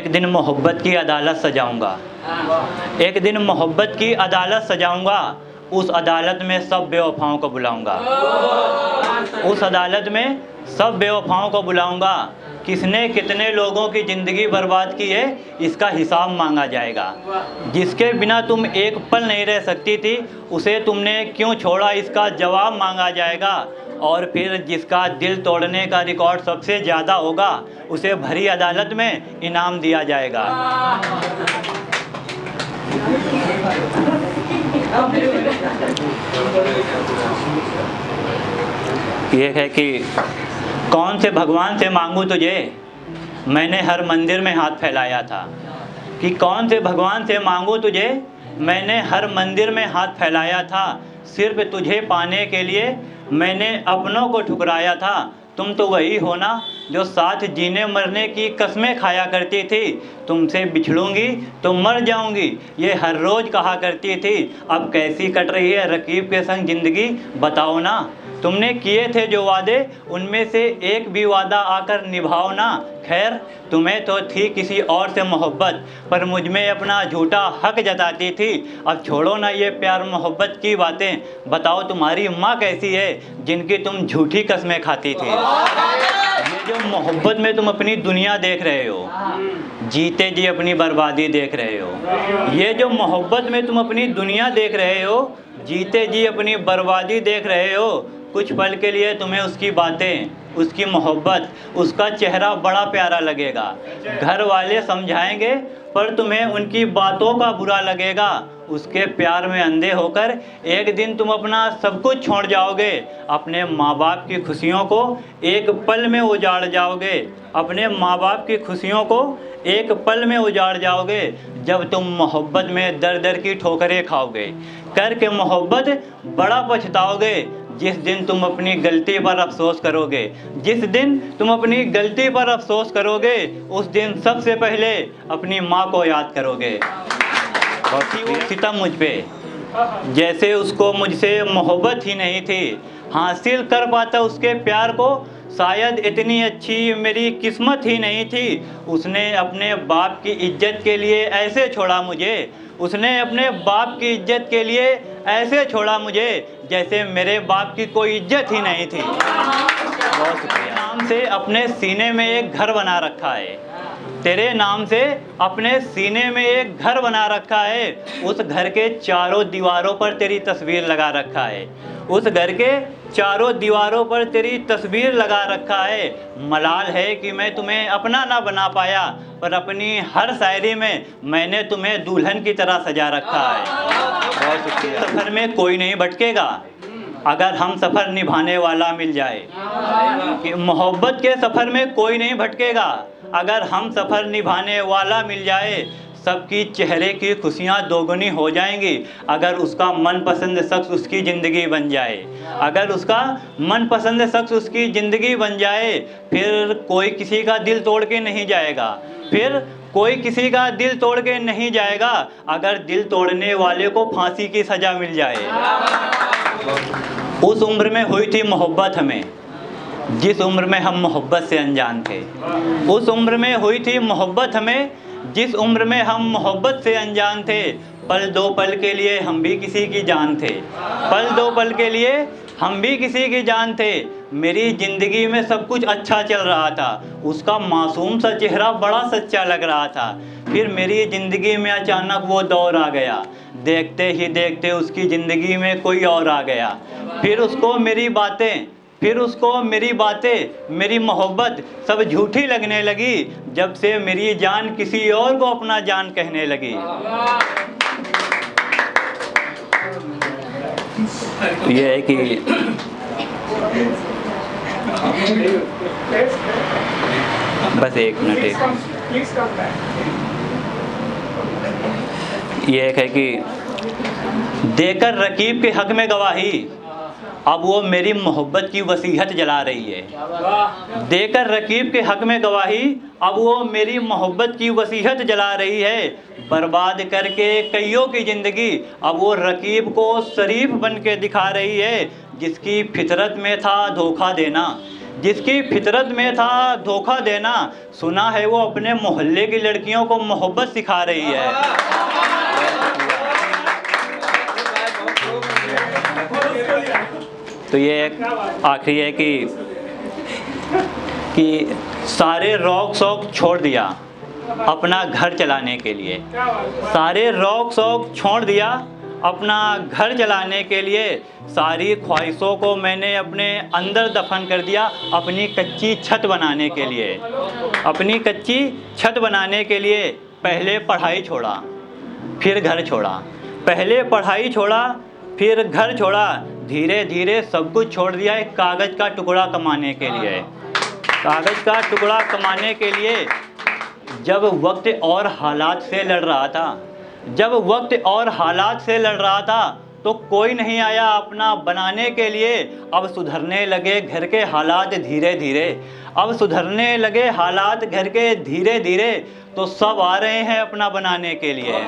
एक दिन मोहब्बत की अदालत सजाऊंगा, एक दिन मोहब्बत की अदालत सजाऊंगा, उस अदालत में सब बेवफाओं को बुलाऊंगा, उस अदालत में सब बेवफाओं को बुलाऊंगा। किसने कितने लोगों की ज़िंदगी बर्बाद की है, इसका हिसाब मांगा जाएगा। जिसके बिना तुम एक पल नहीं रह सकती थी, उसे तुमने क्यों छोड़ा, इसका जवाब मांगा जाएगा। और फिर जिसका दिल तोड़ने का रिकॉर्ड सबसे ज़्यादा होगा, उसे भरी अदालत में इनाम दिया जाएगा। ये है कि कौन से भगवान से मांगूं तुझे, मैंने हर मंदिर में हाथ फैलाया था। कि कौन से भगवान से मांगूं तुझे, मैंने हर मंदिर में हाथ फैलाया था। सिर्फ तुझे पाने के लिए मैंने अपनों को ठुकराया था। तुम तो वही हो ना जो साथ जीने मरने की कस्में खाया करती थी। तुमसे बिछड़ूंगी तो मर जाऊंगी, ये हर रोज़ कहा करती थी। अब कैसी कट रही है रकीब के संग ज़िंदगी, बताओ ना। तुमने किए थे जो वादे, उनमें से एक भी वादा आकर निभाओ ना। खैर तुम्हें तो थी किसी और से मोहब्बत, पर मुझ में अपना झूठा हक जताती थी। अब छोड़ो ना ये प्यार मोहब्बत की बातें, बताओ तुम्हारी माँ कैसी है जिनकी तुम झूठी कस्में खाती थी। ये जो मोहब्बत में तुम अपनी दुनिया देख रहे हो, जीते जी अपनी बर्बादी देख रहे हो। ये जो मोहब्बत में तुम अपनी दुनिया देख रहे हो, जीते जी अपनी बर्बादी देख रहे हो। कुछ पल के लिए तुम्हें उसकी बातें, उसकी मोहब्बत, उसका चेहरा बड़ा प्यारा लगेगा। घर वाले समझाएंगे पर तुम्हें उनकी बातों का बुरा लगेगा। उसके प्यार में अंधे होकर एक दिन तुम अपना सब कुछ छोड़ जाओगे। अपने माँ बाप की खुशियों को एक पल में उजाड़ जाओगे। अपने माँ बाप की खुशियों को एक पल में उजाड़ जाओगे। जब तुम मोहब्बत में दर दर की ठोकरें खाओगे, करके मोहब्बत बड़ा पछताओगे। जिस दिन तुम अपनी गलती पर अफसोस करोगे, जिस दिन तुम अपनी गलती पर अफसोस करोगे, उस दिन सबसे पहले अपनी माँ को याद करोगे। और वो सितम मुझ पे, जैसे उसको मुझसे मोहब्बत ही नहीं थी। हासिल कर पाता उसके प्यार को, शायद इतनी अच्छी मेरी किस्मत ही नहीं थी। उसने अपने बाप की इज्जत के लिए ऐसे छोड़ा मुझे, उसने अपने बाप की इज्जत के लिए ऐसे छोड़ा मुझे, जैसे मेरे बाप की कोई इज्जत ही नहीं थी। बहुत शुक्रिया। नाम से अपने सीने में एक घर बना रखा है, तेरे नाम से अपने सीने में एक घर बना रखा है। उस घर के चारों दीवारों पर तेरी तस्वीर लगा रखा है, उस घर के चारों दीवारों पर तेरी तस्वीर लगा रखा है। मलाल है कि मैं तुम्हें अपना ना बना पाया, पर अपनी हर शायरी में मैंने तुम्हें दुल्हन की तरह सजा रखा है। बहुत शुक्रिया। सफ़र में कोई नहीं भटकेगा अगर हम सफ़र निभाने वाला मिल जाए। कि मोहब्बत के सफ़र में कोई नहीं भटकेगा अगर हम सफ़र निभाने वाला मिल जाए। सबकी चेहरे की खुशियाँ दोगुनी हो जाएंगी अगर उसका मनपसंद शख्स उसकी ज़िंदगी बन जाए। अगर उसका मनपसंद शख्स उसकी ज़िंदगी बन जाए, फिर कोई किसी का दिल तोड़ के नहीं जाएगा। फिर कोई किसी का दिल तोड़ के नहीं जाएगा अगर दिल तोड़ने वाले को फांसी की सज़ा मिल जाए। उस उम्र में हुई थी मोहब्बत हमें, जिस उम्र में हम मोहब्बत से अनजान थे। उस उम्र में हुई थी मोहब्बत हमें, जिस उम्र में हम मोहब्बत से अनजान थे। पल दो पल के लिए हम भी किसी की जान थे, पल दो पल के लिए हम भी किसी की जान थे। मेरी ज़िंदगी में सब कुछ अच्छा चल रहा था, उसका मासूम सा चेहरा बड़ा सच्चा लग रहा था। फिर मेरी ज़िंदगी में अचानक वो दौर आ गया, देखते ही देखते उसकी ज़िंदगी में कोई और आ गया। फिर उसको मेरी बातें, फिर उसको मेरी बातें, मेरी मोहब्बत सब झूठी लगने लगी, जब से मेरी जान किसी और को अपना जान कहने लगी। ये है कि बस एक मिनट, ये है कि देकर रकीब के हक में गवाही, अब वो मेरी मोहब्बत की वसीयत जला रही है। देकर रकीब के हक में गवाही, अब वो मेरी मोहब्बत की वसीयत जला रही है। बर्बाद करके कईयों की ज़िंदगी अब वो रकीब को शरीफ बन के दिखा रही है। जिसकी फितरत में था धोखा देना, जिसकी फितरत में था धोखा देना, सुना है वो अपने मोहल्ले की लड़कियों को मोहब्बत सिखा रही है। तो ये एक आखिरी है कि सारे रौक शौक छोड़ दिया अपना घर चलाने के लिए, सारे रौक शौक छोड़ दिया अपना घर चलाने के लिए, सारी ख्वाहिशों को मैंने अपने अंदर दफन कर दिया अपनी कच्ची छत बनाने के लिए। अपनी कच्ची छत बनाने के लिए पहले पढ़ाई छोड़ा फिर घर छोड़ा, पहले पढ़ाई छोड़ा फिर घर छोड़ा, धीरे धीरे सब कुछ छोड़ दिया एक कागज़ का टुकड़ा कमाने के लिए। कागज़ का टुकड़ा कमाने के लिए जब वक्त और हालात से लड़ रहा था, जब वक्त और हालात से लड़ रहा था तो कोई नहीं आया अपना बनाने के लिए। अब सुधरने लगे घर के हालात धीरे धीरे, अब सुधरने लगे हालात घर के धीरे धीरे, तो सब आ रहे हैं अपना बनाने के लिए।